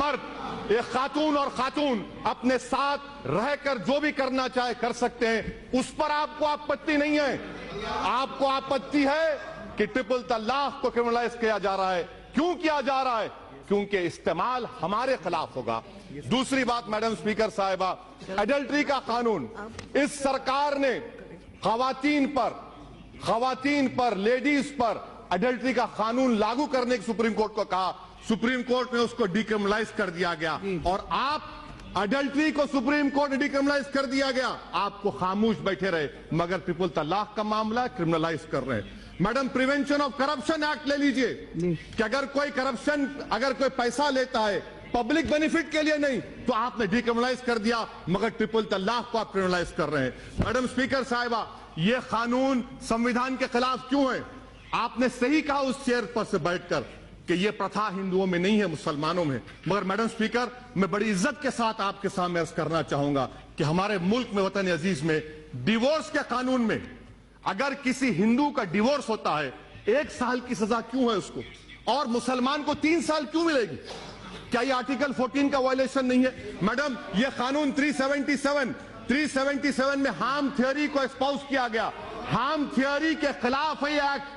مرد ایک خاتون اور خاتون اپنے ساتھ رہ کر جو بھی کرنا چاہے کر سکتے ہیں، اس پر آپ کو آپتی نہیں ہے. آپ کو آپتی ہے کہ ٹرپل طلاق کو کرمنلائز کیا جا رہا ہے. کیوں کیا جا رہا ہے؟ کیونکہ استعمال ہمارے خلاف ہوگا. دوسری بات میڈم اسپیکر صاحبہ، ایڈلٹری کا قانون اس سرکار نے خواتین پر لیڈیز پر ایڈلٹری کا قانون لاگو کرنے کی سپریم کورٹ کو کہا. سپریم کورٹ نے اس کو ڈیکرمنلائز کر دیا گیا، اور آپ ایڈلٹری کو سپریم کورٹ نے ڈیکرمنلائز کر دیا گیا، آپ کو خاموش بیٹھے رہے، مگر ٹرپل طلاق کا معاملہ کرمنلائز کر رہے ہیں. Madam prevention of corruption act لے لیجئے کہ اگر کوئی پیسہ لیتا ہے پبلک بینیفٹ کے لیے نہیں تو آپ نے ڈیکرمنلائز کر دیا، مگر ٹرپل طلاق کو آپ کرمنلائز کر رہے ہیں. میڈم اسپیکر صاحبہ، یہ قانون سنویدھان کے خلاف کیوں ہے؟ آپ نے صحیح کہا اس چیئر پر سے بیٹھ کر کہ یہ پرتھا ہندوؤں میں نہیں ہے، مسلمانوں میں. مگر میڈم اسپیکر، میں بڑی عزت کے ساتھ آپ کے سامنے عرض کرنا چاہوں گا کہ ہمارے ملک میں، وطن عزیز میں، ڈیورس کے قانون میں اگر کسی ہندو کا ڈیورس ہوتا ہے 1 سال کی سزا کیوں ہے اس کو، اور مسلمان کو 3 سال کیوں ملے گی؟ کیا یہ آرٹیکل 14 کا وائلیشن نہیں ہے؟ میڈم یہ قانون 377 میں ہارم تھیوری کو اسپاؤس کیا گیا، ہارم تھیوری کے خلاف ہے یہ ایکٹ.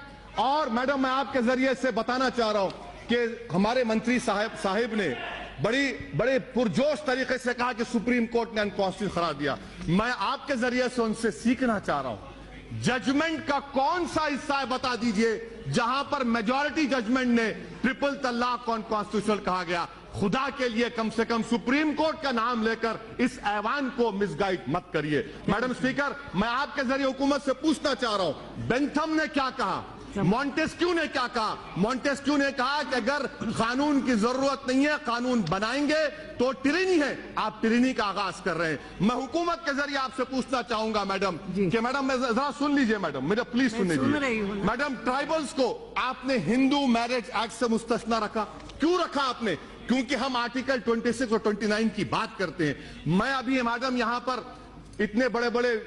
اور میڈم میں آپ کے ذریعے سے بتانا چاہ رہا ہوں کہ ہمارے منتری صاحب نے بڑے پرجوش طریقے سے کہا کہ سپریم کورٹ نے انکانسٹیٹیوشنل قرار دیا. میں آپ کے ذریعے سے ان سے سیکھنا چاہ رہا ہوں، ججمنٹ کا کون سا حصہ ہے بتا دیجئے جہاں پر میجورٹی ججمنٹ نے ٹرپل طلاق کو انکانسٹیٹیوشنل کہا گیا. خدا کے لیے کم سے کم سپریم کورٹ کا نام لے کر اس ایوان کو مس گائیڈ مت کریے. میڈم اسپیکر، میں آپ کے ذریعے حکومت سے پوچھنا چاہ رہا ہوں، بینتھم نے کیا کہا، مونٹیسکیو نے کیا کہا؟ مونٹیسکیو نے کہا کہ اگر قانون کی ضرورت نہیں ہے، قانون بنائیں گے تو ٹرینی ہے. آپ ٹرینی کا آغاز کر رہے ہیں. میں حکومت کے ذریعے آپ سے پوچھنا چاہوں گا میڈم کہ میڈم ذرا سن لیجئے، میڈم میرا پلیز سن لیجئے. میڈم ٹرائبلز کو آپ نے ہندو میرج ایکٹ سے مستثنی رکھا. کیوں رکھا آپ نے؟ کیونکہ ہم آرٹیکل 26 اور 29 کی بات کرتے ہیں. میں ابھی میڈم یہاں پر اتنے بڑے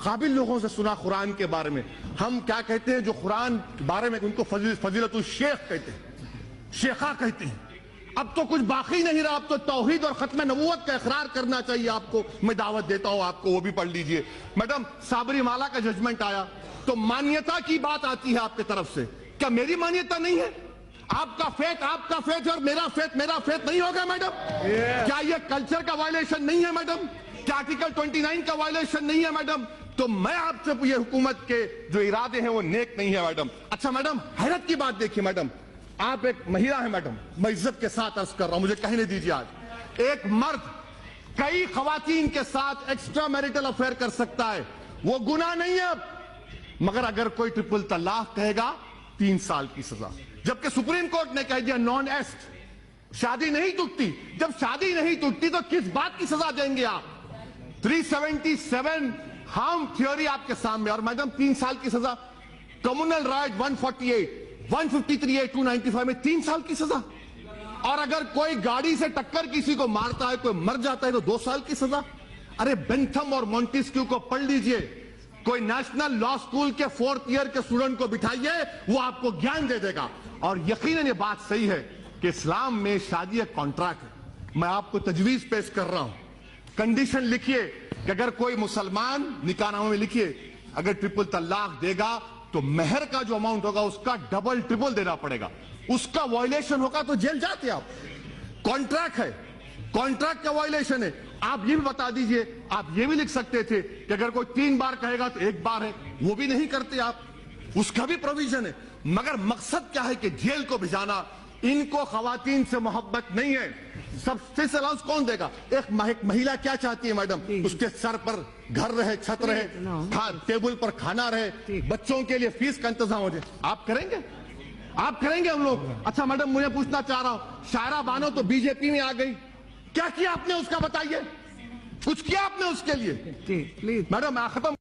قابل لوگوں سے سنا قرآن کے بارے میں. ہم کیا کہتے ہیں جو قرآن کے بارے میں ان کو فضیلت الشیخ کہتے ہیں، شیخہ کہتے ہیں. اب تو کچھ باقی نہیں رہا، اب تو توحید اور ختم نبوت کا اقرار کرنا چاہیے آپ کو. میں دعوت دیتا ہوں آپ کو، وہ بھی پڑھ لیجئے. میڈم سابری مالا کا ججمنٹ آیا تو مانیتا کی بات آتی ہے آپ کی طرف سے. کیا میری مانیتا نہیں ہے؟ آپ کا فیت اور میرا فیت نہیں ہوگا میڈم؟ کیا یہ کلچر کا وائلیشن نہیں ہے میڈم؟ کیا آرٹیکل 29 کا وائلیشن نہیں ہے میڈم؟ تو میں آپ سے یہ حکومت کے جو ارادے ہیں وہ نیک نہیں ہے میڈم. اچھا میڈم، حیرت کی بات دیکھیے میڈم، آپ ایک مہیلا ہیں میڈم، میں عزت کے ساتھ عرض کر رہا ہوں، مجھے کہنے دیجیے. آج ایک مرد کئی خواتین کے ساتھ ایکسٹرا میریٹل افیئر کر سکتا ہے، وہ گناہ نہیں ہے اب. مگر اگر کوئی ٹرپل طلاق کہے گا 3 سال کی سزا. جبکہ سپریم کورٹ نے کہہ دیا نان ایسٹ، شادی نہیں ٹوٹتی. جب شادی نہیں ٹوٹتی تو کس بات کی سزا دیں گے آپ؟ 377 ہارم تھیوری آپ کے سامنے، اور میڈم 3 سال کی سزا. کمیونل رائٹ 148 153 295 میں 3 سال کی سزا. اور اگر کوئی گاڑی سے ٹکر کسی کو مارتا ہے، کوئی مر جاتا ہے تو 2 سال کی سزا. ارے بینتھم اور مونٹیسکیو کو پڑھ لیجئے. کوئی نیشنل لا سکول کے 4th ایئر کے اسٹوڈنٹ کو بٹھائیے، وہ آپ کو گیان دے دے گا. اور یقیناً یہ بات صحیح ہے کہ اسلام میں شادی ایک کانٹریکٹ ہے. میں آپ کو تجویز پیش کر رہا ہوں، کنڈیشن لکھیے کہ اگر کوئی مسلمان نکاح نامے میں لکھیے اگر ٹرپل طلاق دے گا تو مہر کا جو اماؤنٹ ہوگا اس کا ڈبل ٹرپل دینا پڑے گا. اس کا وائلیشن ہوگا تو جیل جاتے آپ. کانٹریکٹ ہے، کانٹریکٹ کا وائلیشن ہے. آپ یہ بھی بتا دیجئے، آپ یہ بھی لکھ سکتے تھے کہ اگر کوئی 3 بار کہے گا تو 1 بار ہے. وہ بھی نہیں کرتے آپ، اس کا بھی پروویژن ہے. مگر مقصد کیا ہے کہ جیل کو بھجانا. ان کو خواتین سے محبت نہیں ہے. سب الاؤنس کون دے گا؟ ایک مہیلا کیا چاہتی ہے میڈم؟ اس کے سر پر گھر رہے، چھت رہے، ٹیبل پر کھانا رہے، بچوں کے لیے فیس کا انتظام ہو جائے. آپ کریں گے؟ آپ کریں گے ہم لوگ؟ اچھا میڈم مجھے پوچھنا چاہ رہا ہوں، شائرہ بانو تو بی جے پی میں آ گئی، کیا کیا آپ نے اس کا بتائیے؟ کچھ کیا آپ نے اس کے لیے؟ میڈم میں ختم